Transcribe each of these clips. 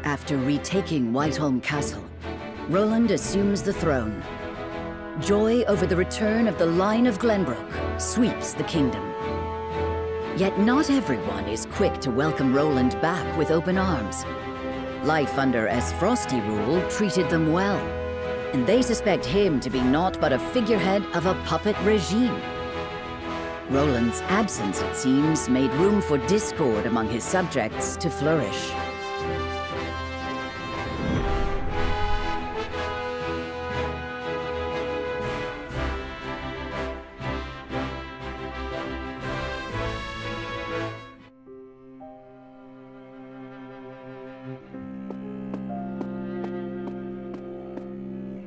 After retaking Whiteholm Castle, Roland assumes the throne. Joy over the return of the line of Glenbrook sweeps the kingdom. Yet not everyone is quick to welcome Roland back with open arms. Life under Frosty rule treated them well, and they suspect him to be naught but a figurehead of a puppet regime. Roland's absence, it seems, made room for discord among his subjects to flourish.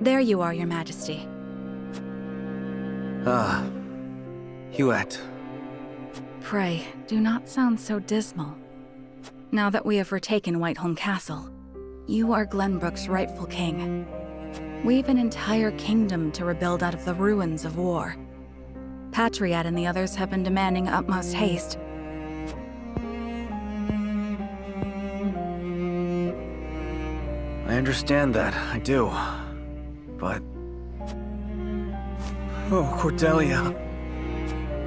There you are, Your Majesty. Ah, Hewitt. Pray, do not sound so dismal. Now that we have retaken Whiteholm Castle, you are Glenbrook's rightful king. We've an entire kingdom to rebuild out of the ruins of war. Patriot and the others have been demanding utmost haste. I understand that, I do. But... oh, Cordelia.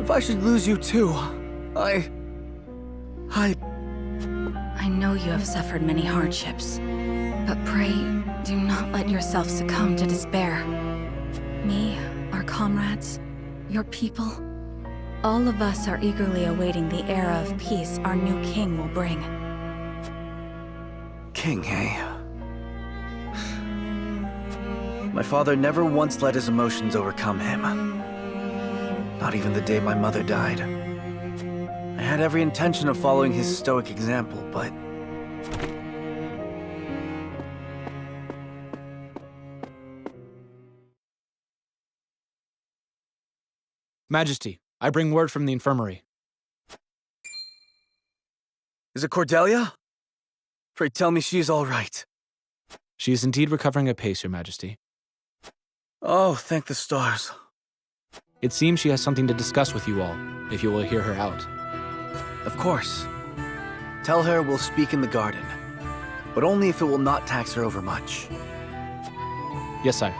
If I should lose you too, I know you have suffered many hardships, but pray, do not let yourself succumb to despair. Me, our comrades, your people, all of us are eagerly awaiting the era of peace our new king will bring. King, eh? My father never once let his emotions overcome him. Not even the day my mother died. I had every intention of following his stoic example, but... Majesty, I bring word from the infirmary. Is it Cordelia? Pray tell me she is all right. She is indeed recovering apace, Your Majesty. Oh, thank the stars. It seems she has something to discuss with you all, if you will hear her out. Of course. Tell her we'll speak in the garden, but only if it will not tax her overmuch. Yes, sire.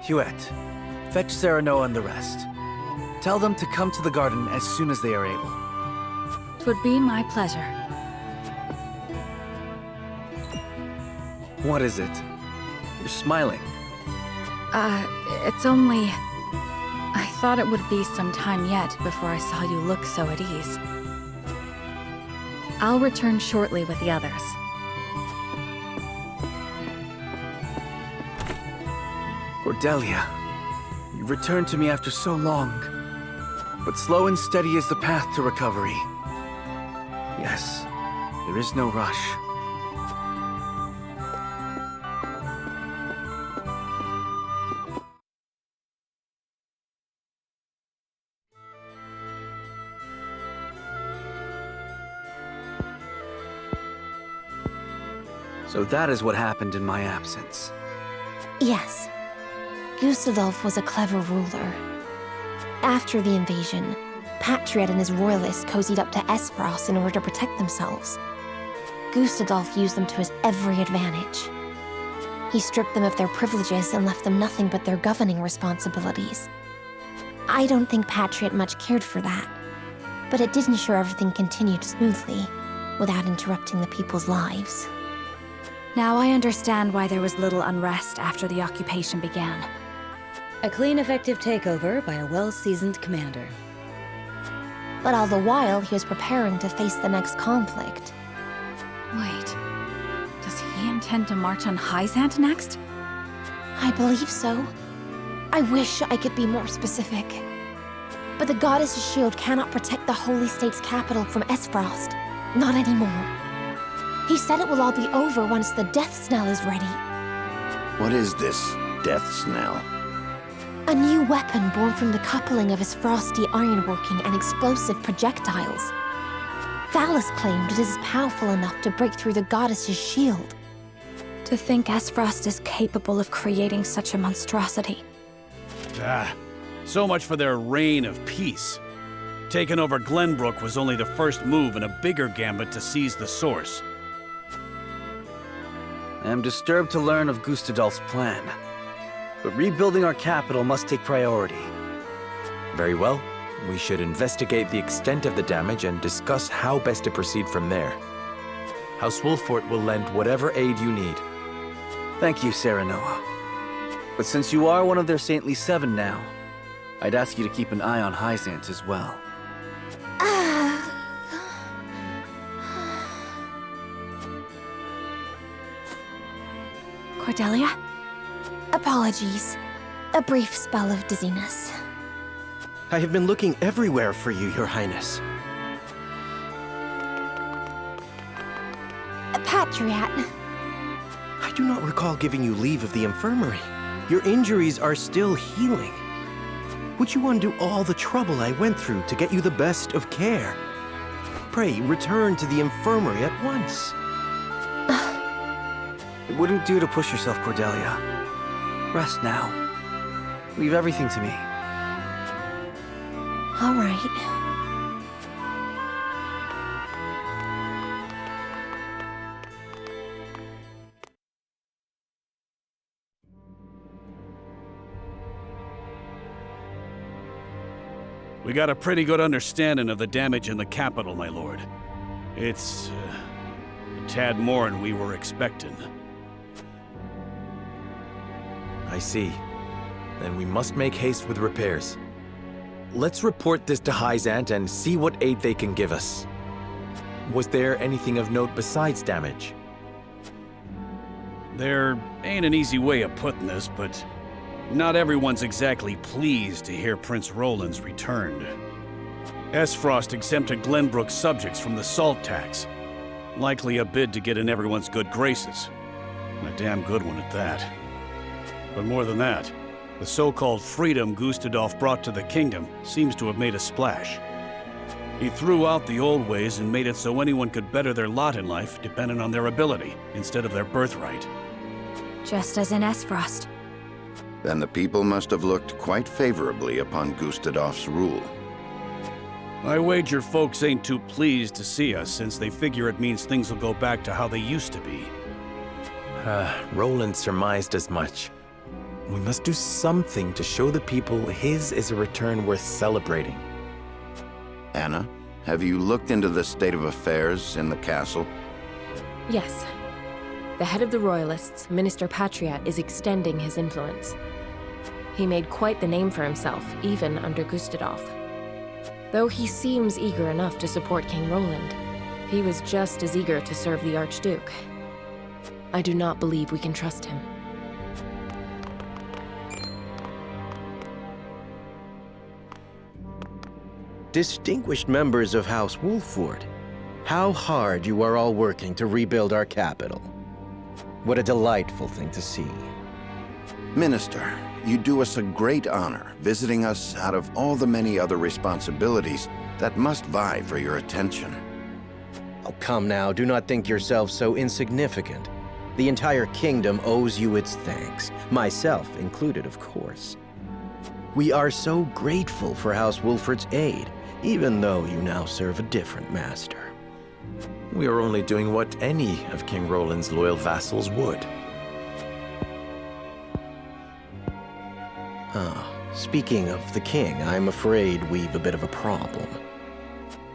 Hewitt, fetch Serenoa and the rest. Tell them to come to the garden as soon as they are able. 'Twould be my pleasure. What is it? You're smiling. It's only... I thought it would be some time yet before I saw you look so at ease. I'll return shortly with the others. Cordelia, you returned to me after so long. But slow and steady is the path to recovery. Yes, there is no rush. So that is what happened in my absence. Yes. Gustadolf was a clever ruler. After the invasion, Patriot and his Royalists cozied up to Espros in order to protect themselves. Gustadolf used them to his every advantage. He stripped them of their privileges and left them nothing but their governing responsibilities. I don't think Patriot much cared for that, but it did ensure everything continued smoothly, without interrupting the people's lives. Now I understand why there was little unrest after the occupation began. A clean, effective takeover by a well-seasoned commander. But all the while, he was preparing to face the next conflict. Wait, does he intend to march on Hyzant next? I believe so. I wish I could be more specific. But the Goddess's shield cannot protect the Holy State's capital from Esfrost. Not anymore. He said it will all be over once the death knell is ready. What is this death knell? A new weapon born from the coupling of his frosty ironworking and explosive projectiles. Thalas claimed it is powerful enough to break through the Goddess's shield. To think Esfrost is capable of creating such a monstrosity. So much for their reign of peace. Taking over Glenbrook was only the first move in a bigger gambit to seize the source. I am disturbed to learn of Gustadolf's plan. But rebuilding our capital must take priority. Very well. We should investigate the extent of the damage and discuss how best to proceed from there. House Wolfort will lend whatever aid you need. Thank you, Serenoa. But since you are one of their saintly 7 now, I'd ask you to keep an eye on Hyzant as well. Cordelia? Apologies. A brief spell of dizziness. I have been looking everywhere for you, Your Highness. Patriot. I do not recall giving you leave of the infirmary. Your injuries are still healing. Would you undo all the trouble I went through to get you the best of care? Pray, return to the infirmary at once. It wouldn't do to push yourself, Cordelia. Rest now. Leave everything to me. All right. We got a pretty good understanding of the damage in the capital, my lord. It's a tad more than we were expecting. I see. Then we must make haste with repairs. Let's report this to Hyzant and see what aid they can give us. Was there anything of note besides damage? There ain't an easy way of putting this, but not everyone's exactly pleased to hear Prince Roland's returned. Esfrost exempted Glenbrook's subjects from the salt tax. Likely a bid to get in everyone's good graces. And a damn good one at that. But more than that, the so-called freedom Gustadolf brought to the kingdom seems to have made a splash. He threw out the old ways and made it so anyone could better their lot in life depending on their ability, instead of their birthright. Just as in Esfrost. Then the people must have looked quite favorably upon Gustadolf's rule. I wager folks ain't too pleased to see us, since they figure it means things will go back to how they used to be. Roland surmised as much. We must do something to show the people his is a return worth celebrating. Anna, have you looked into the state of affairs in the castle? Yes. The head of the Royalists, Minister Patriot, is extending his influence. He made quite the name for himself, even under Gustadolf. Though he seems eager enough to support King Roland, he was just as eager to serve the Archduke. I do not believe we can trust him. Distinguished members of House Wolfort, how hard you are all working to rebuild our capital. What a delightful thing to see. Minister, you do us a great honor visiting us out of all the many other responsibilities that must vie for your attention. Oh, come now, do not think yourself so insignificant. The entire kingdom owes you its thanks, myself included, of course. We are so grateful for House Wolfort's aid, even though you now serve a different master. We are only doing what any of King Roland's loyal vassals would. Speaking of the king, I'm afraid we've a bit of a problem.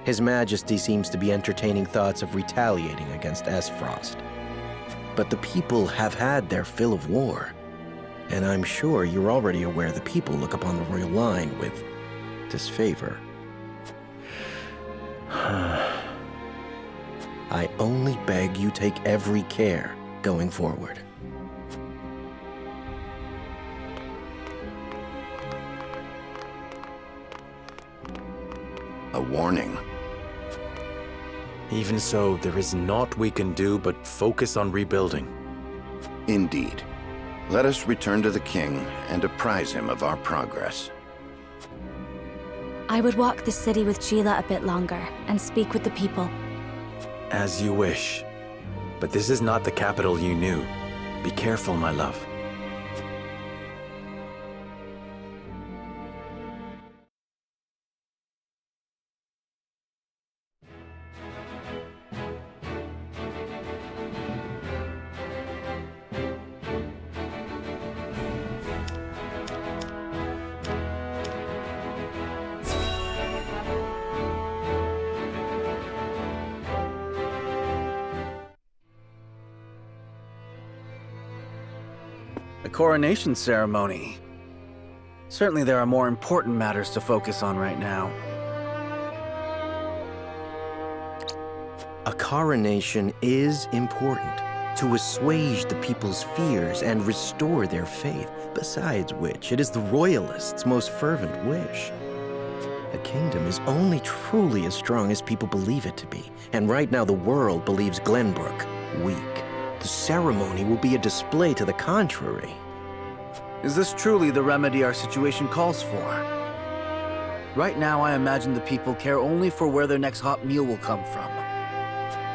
His Majesty seems to be entertaining thoughts of retaliating against Esfrost. But the people have had their fill of war, and I'm sure you're already aware the people look upon the royal line with disfavor. I only beg you take every care going forward. A warning. Even so, there is naught we can do but focus on rebuilding. Indeed. Let us return to the king and apprise him of our progress. I would walk the city with Sheila a bit longer and speak with the people. As you wish. But this is not the capital you knew. Be careful, my love. A coronation ceremony. Certainly there are more important matters to focus on right now. A coronation is important to assuage the people's fears and restore their faith, besides which it is the Royalists' most fervent wish. A kingdom is only truly as strong as people believe it to be, and right now the world believes Glenbrook weak. The ceremony will be a display to the contrary. Is this truly the remedy our situation calls for? Right now I imagine the people care only for where their next hot meal will come from.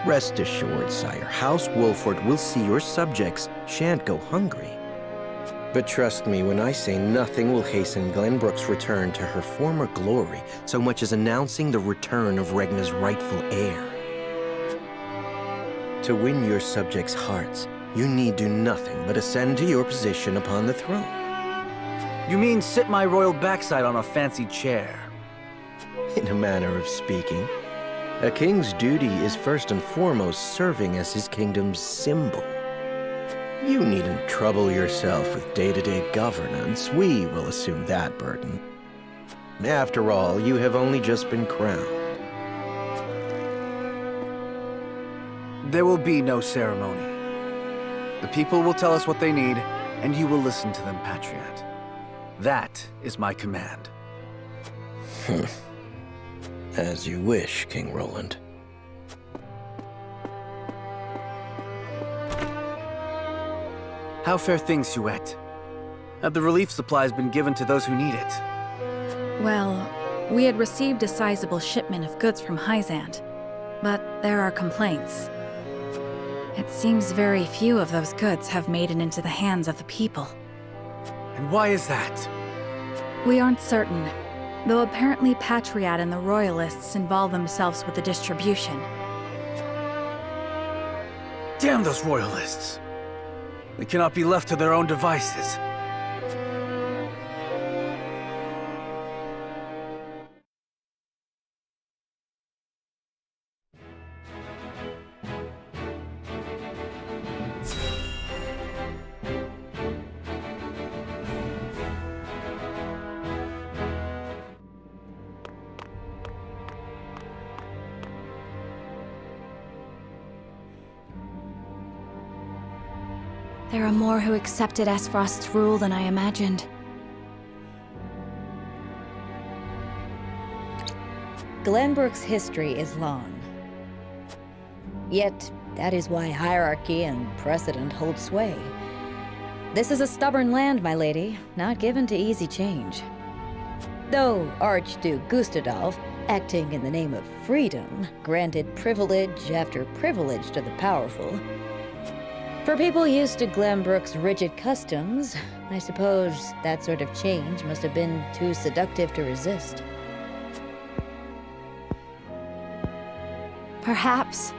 Rest assured, sire, House Wolfort will see your subjects shan't go hungry. But trust me when I say nothing will hasten Glenbrook's return to her former glory so much as announcing the return of Regna's rightful heir. To win your subjects' hearts, you need do nothing but ascend to your position upon the throne. You mean sit my royal backside on a fancy chair? In a manner of speaking. A king's duty is first and foremost serving as his kingdom's symbol. You needn't trouble yourself with day-to-day governance. We will assume that burden. After all, you have only just been crowned. There will be no ceremony. The people will tell us what they need, and you will listen to them, Patriot. That is my command. As you wish, King Roland. How fare things, Suette? Have the relief supplies been given to those who need it? Well, we had received a sizable shipment of goods from Hyzant, but there are complaints. It seems very few of those goods have made it into the hands of the people. And why is that? We aren't certain, though apparently Patriot and the Royalists involve themselves with the distribution. Damn those Royalists! They cannot be left to their own devices. There are more who accepted Esfrost's rule than I imagined. Glenbrook's history is long. Yet, that is why hierarchy and precedent hold sway. This is a stubborn land, my lady, not given to easy change. Though Archduke Gustadolf, acting in the name of freedom, granted privilege after privilege to the powerful, for people used to Glenbrook's rigid customs, I suppose that sort of change must have been too seductive to resist. Perhaps,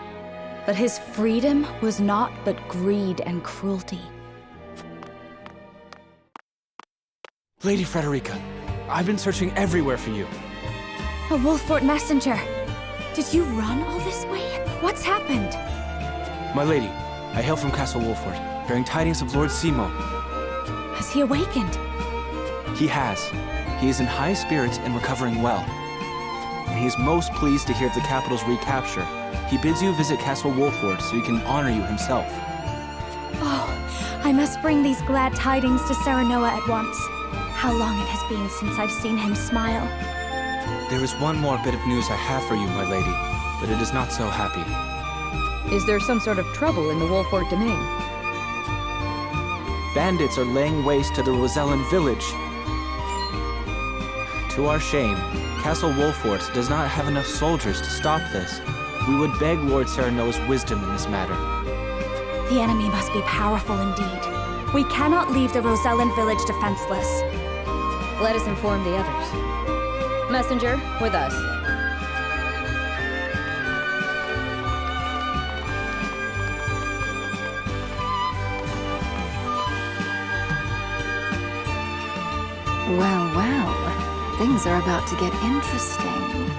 but his freedom was naught but greed and cruelty. Lady Frederica, I've been searching everywhere for you. A Wolfort messenger! Did you run all this way? What's happened? My lady, I hail from Castle Wolfort, bearing tidings of Lord Symon. Has he awakened? He has. He is in high spirits and recovering well. And he is most pleased to hear of the capital's recapture. He bids you visit Castle Wolfort so he can honor you himself. Oh, I must bring these glad tidings to Serenoa at once. How long it has been since I've seen him smile. There is one more bit of news I have for you, my lady, but it is not so happy. Is there some sort of trouble in the Wolfort domain? Bandits are laying waste to the Rosellan village. To our shame, Castle Wolfort does not have enough soldiers to stop this. We would beg Lord Serenoa's wisdom in this matter. The enemy must be powerful indeed. We cannot leave the Rosellan village defenseless. Let us inform the others. Messenger, with us. Well, well. Things are about to get interesting.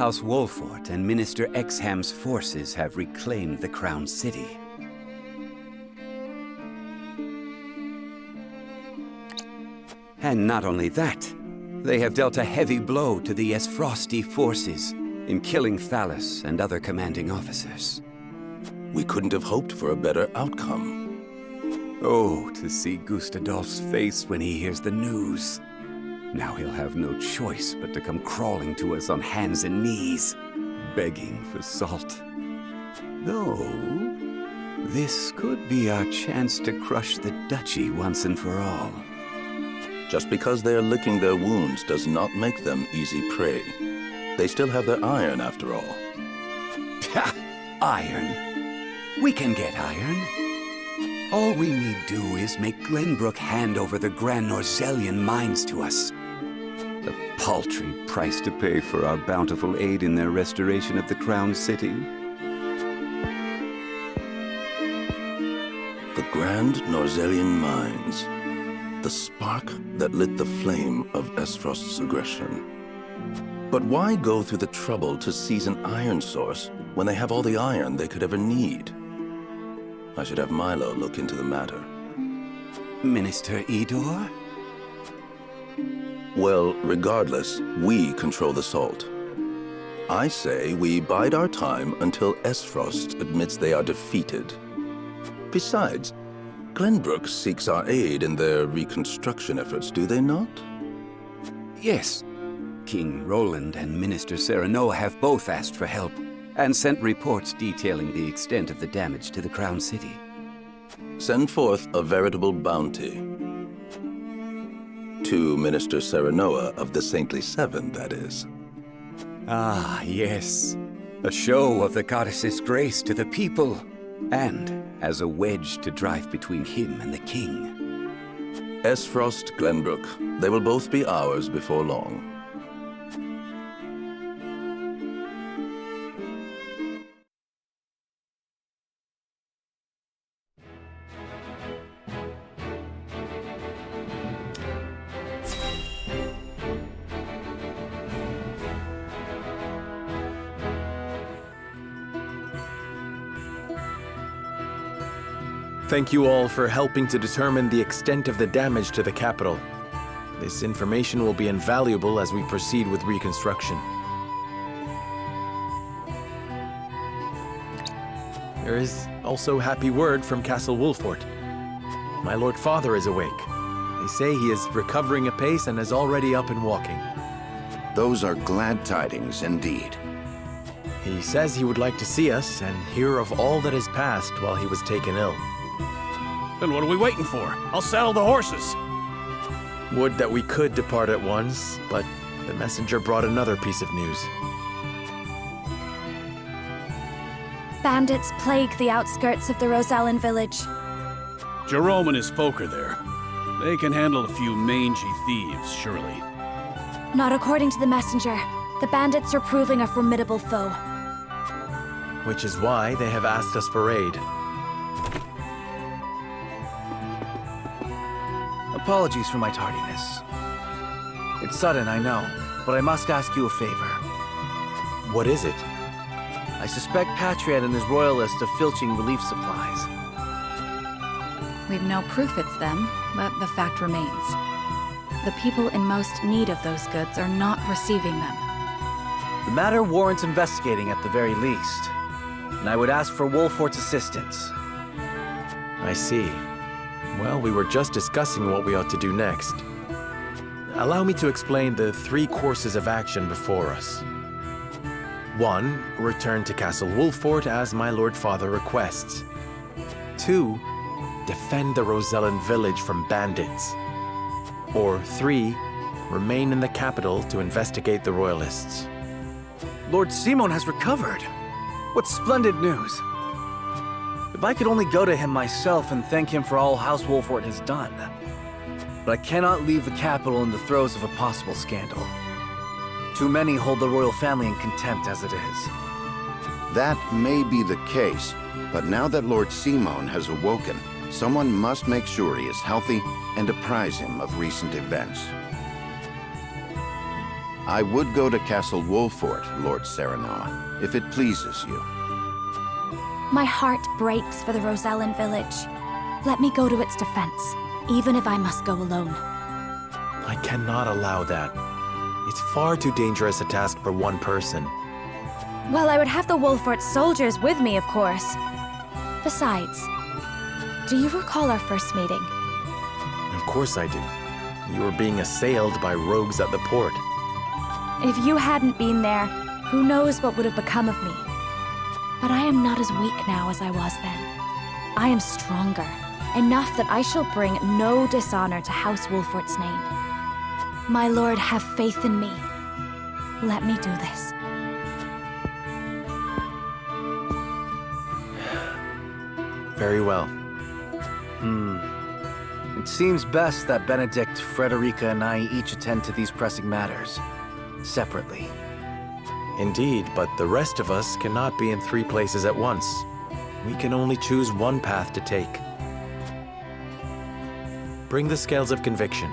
House Wolfort and Minister Exham's forces have reclaimed the Crown City. And not only that, they have dealt a heavy blow to the Esfrosti forces in killing Thalos and other commanding officers. We couldn't have hoped for a better outcome. Oh, to see Gustadolf's face when he hears the news. Now he'll have no choice but to come crawling to us on hands and knees, begging for salt. Though, this could be our chance to crush the duchy once and for all. Just because they're licking their wounds does not make them easy prey. They still have their iron, after all. Ha! Iron? We can get iron. All we need do is make Glenbrook hand over the Grand Rosellan mines to us. A paltry price to pay for our bountiful aid in their restoration of the Crown City. The Grand Rosellan mines. The spark that lit the flame of Esfrost's aggression. But why go through the trouble to seize an iron source when they have all the iron they could ever need? I should have Milo look into the matter. Minister Edor? Well, regardless, we control the salt. I say we bide our time until Esfrost admits they are defeated. Besides, Glenbrook seeks our aid in their reconstruction efforts, do they not? Yes. King Roland and Minister Serenoa have both asked for help, and sent reports detailing the extent of the damage to the Crown City. Send forth a veritable bounty. To Minister Serenoa of the Saintly Seven, that is. Ah, yes. A show of the goddess's grace to the people, and as a wedge to drive between him and the king. Esfrost, Glenbrook, they will both be ours before long. Thank you all for helping to determine the extent of the damage to the capital. This information will be invaluable as we proceed with reconstruction. There is also happy word from Castle Wolfort. My Lord Father is awake. They say he is recovering apace and is already up and walking. Those are glad tidings indeed. He says he would like to see us and hear of all that has passed while he was taken ill. Then what are we waiting for? I'll saddle the horses. Would that we could depart at once, but the messenger brought another piece of news. Bandits plague the outskirts of the Rosellan village. Jerome and his folk are there. They can handle a few mangy thieves, surely. Not according to the messenger. The bandits are proving a formidable foe. Which is why they have asked us for aid. Apologies for my tardiness. It's sudden, I know, but I must ask you a favor. What is it? I suspect Patriot and his Royalists of filching relief supplies. We've no proof it's them, but the fact remains. The people in most need of those goods are not receiving them. The matter warrants investigating at the very least, and I would ask for Wolfort's assistance. I see. Well, we were just discussing what we ought to do next. Allow me to explain the 3 courses of action before us. 1. Return to Castle Wolfort as my Lord Father requests. 2. Defend the Rosellan village from bandits. Or 3. Remain in the capital to investigate the Royalists. Lord Symon has recovered. What splendid news. If I could only go to him myself and thank him for all House Wolfort has done. But I cannot leave the capital in the throes of a possible scandal. Too many hold the royal family in contempt as it is. That may be the case, but now that Lord Symon has awoken, someone must make sure he is healthy and apprise him of recent events. I would go to Castle Wolfort, Lord Serenoa, if it pleases you. My heart breaks for the Rosellan village. Let me go to its defense, even if I must go alone. I cannot allow that. It's far too dangerous a task for one person. Well, I would have the Wolfort soldiers with me, of course. Besides, do you recall our first meeting? Of course I do. You were being assailed by rogues at the port. If you hadn't been there, who knows what would have become of me. But I am not as weak now as I was then. I am stronger, enough that I shall bring no dishonor to House Wolfort's name. My lord, have faith in me. Let me do this. Very well. It seems best that Benedict, Frederica, and I each attend to these pressing matters, separately. Indeed, but the rest of us cannot be in 3 places at once. We can only choose one path to take. Bring the scales of conviction.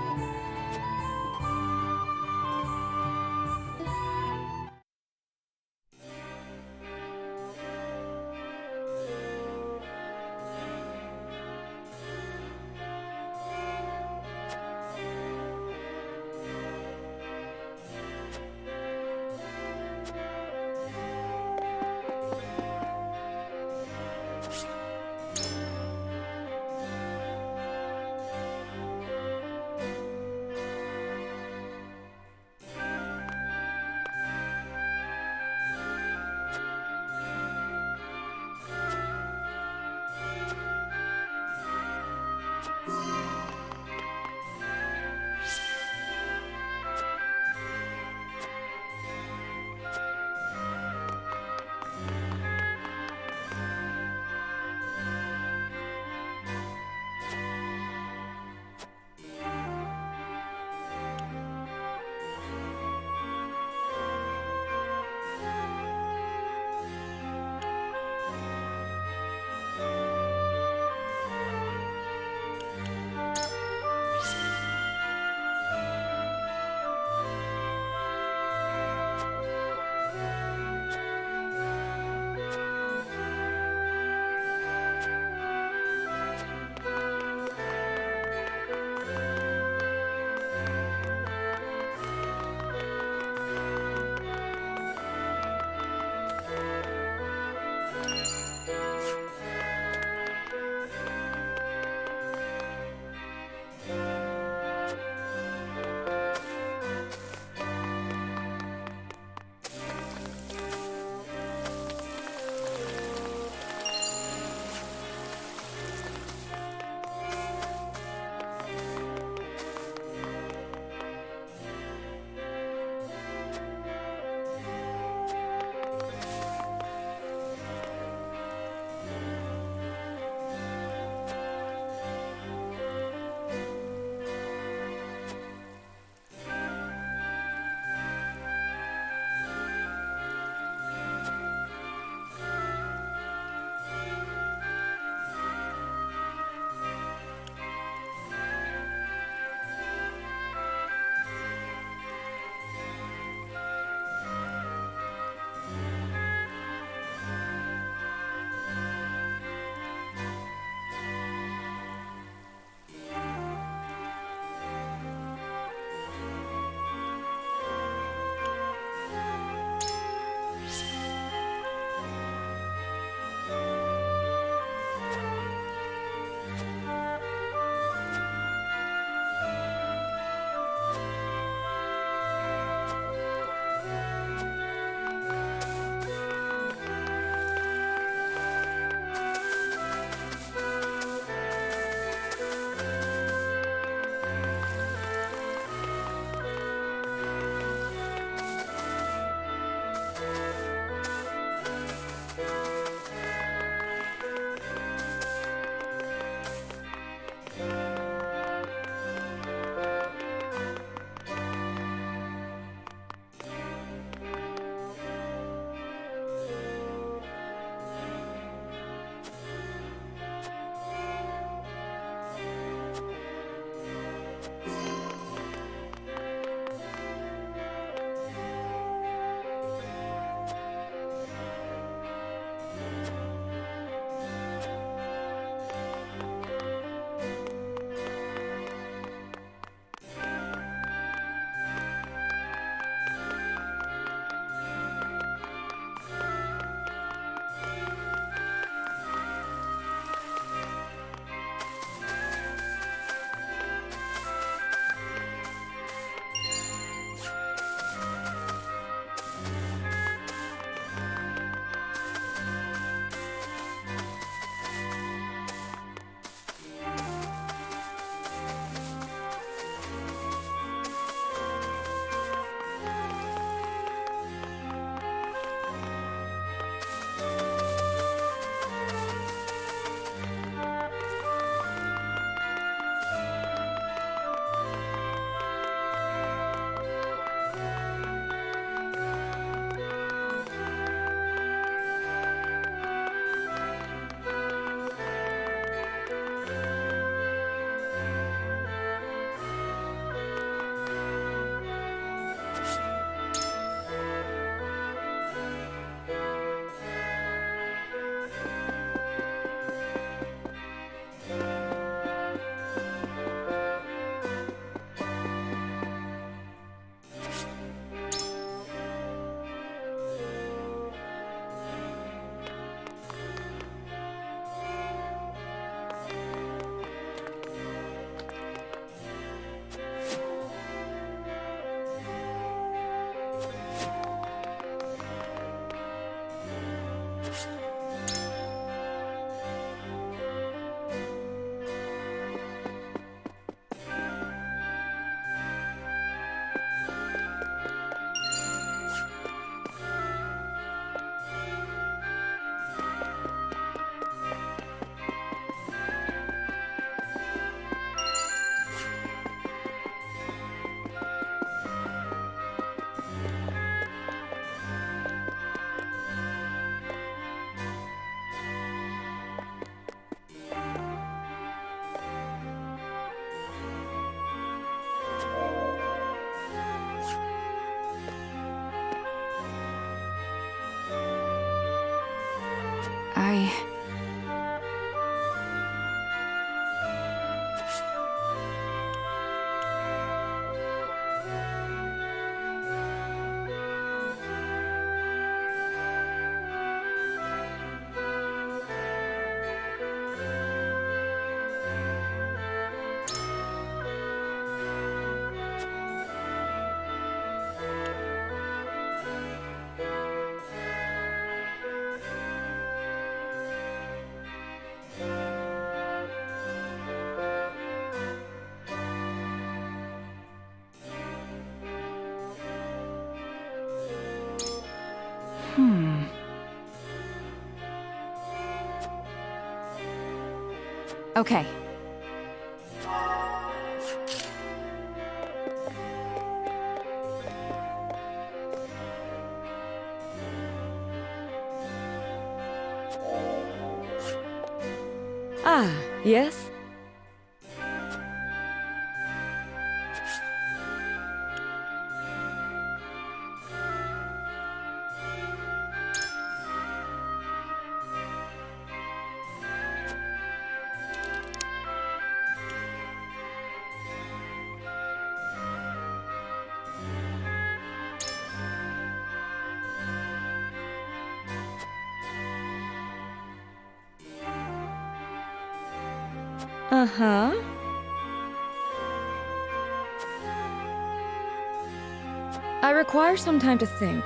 Okay. Ah, yes? Uh-huh. I require some time to think.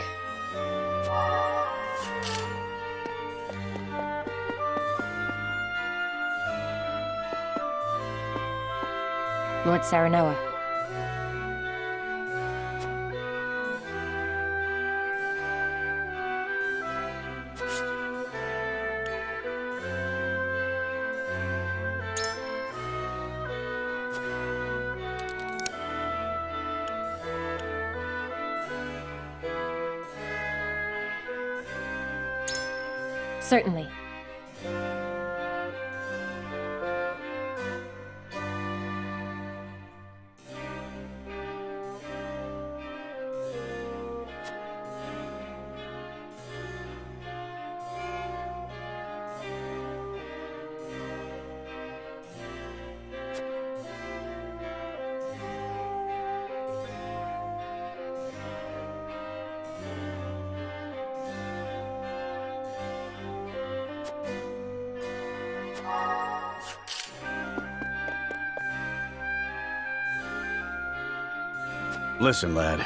Lord Saranoa. Certainly. Listen, lad.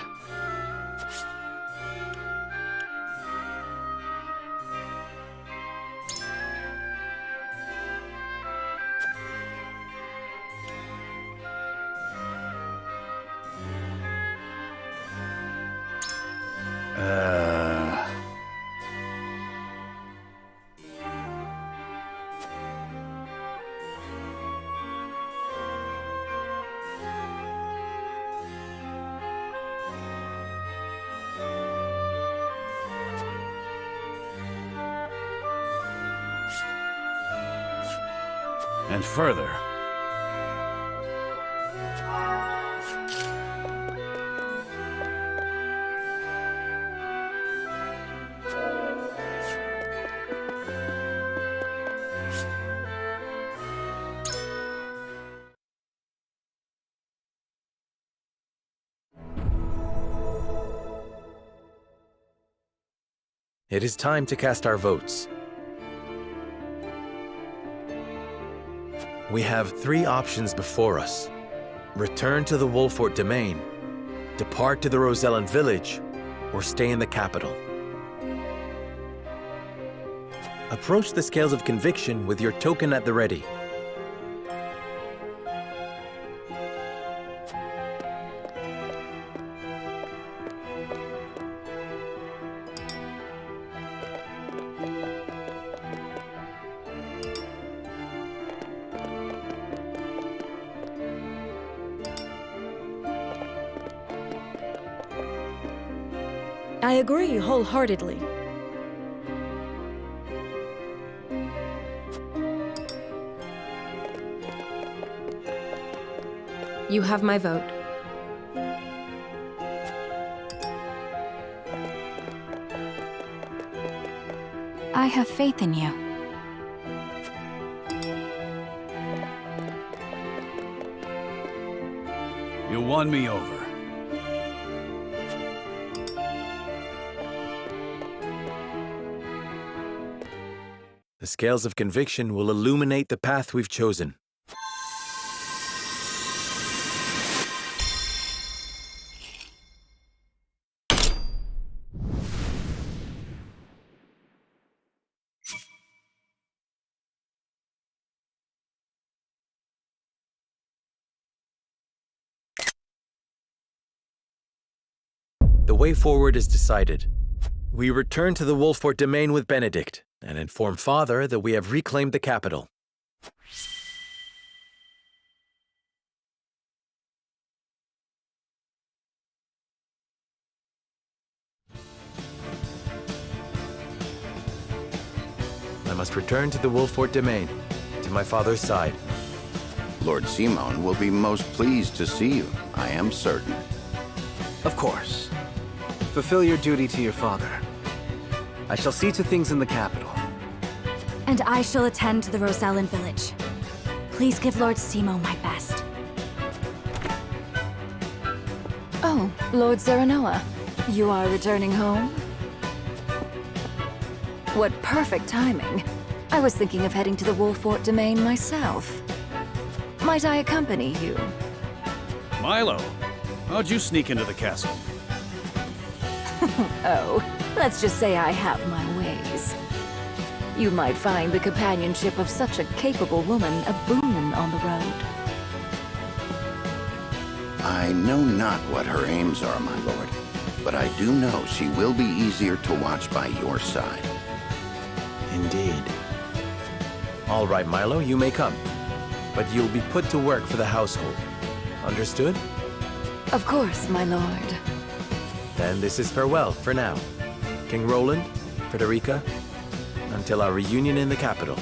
And further. It is time to cast our votes. We have 3 options before us. Return to the Wolfort domain, depart to the Rosellan village, or stay in the capital. Approach the scales of conviction with your token at the ready. I agree wholeheartedly. You have my vote. I have faith in you. won me over. The scales of conviction will illuminate the path we've chosen. The way forward is decided. We return to the Wolfort domain with Benedict and inform Father that we have reclaimed the capital. I must return to the Wolfort domain, to my father's side. Lord Symon will be most pleased to see you, I am certain. Of course. Fulfill your duty to your father. I shall see to things in the capital. And I shall attend to the Rosellan village. Please give Lord Symon my best. Oh, Lord Zeranoa, you are returning home? What perfect timing. I was thinking of heading to the Wolfort domain myself. Might I accompany you? Milo, how'd you sneak into the castle? Oh, let's just say I have my ways. You might find the companionship of such a capable woman a boon on the road. I know not what her aims are, my lord, but I do know she will be easier to watch by your side. Indeed. All right, Milo, you may come. But you'll be put to work for the household. Understood? Of course, my lord. Then this is farewell for now. King Roland, Frederica, until our reunion in the capital.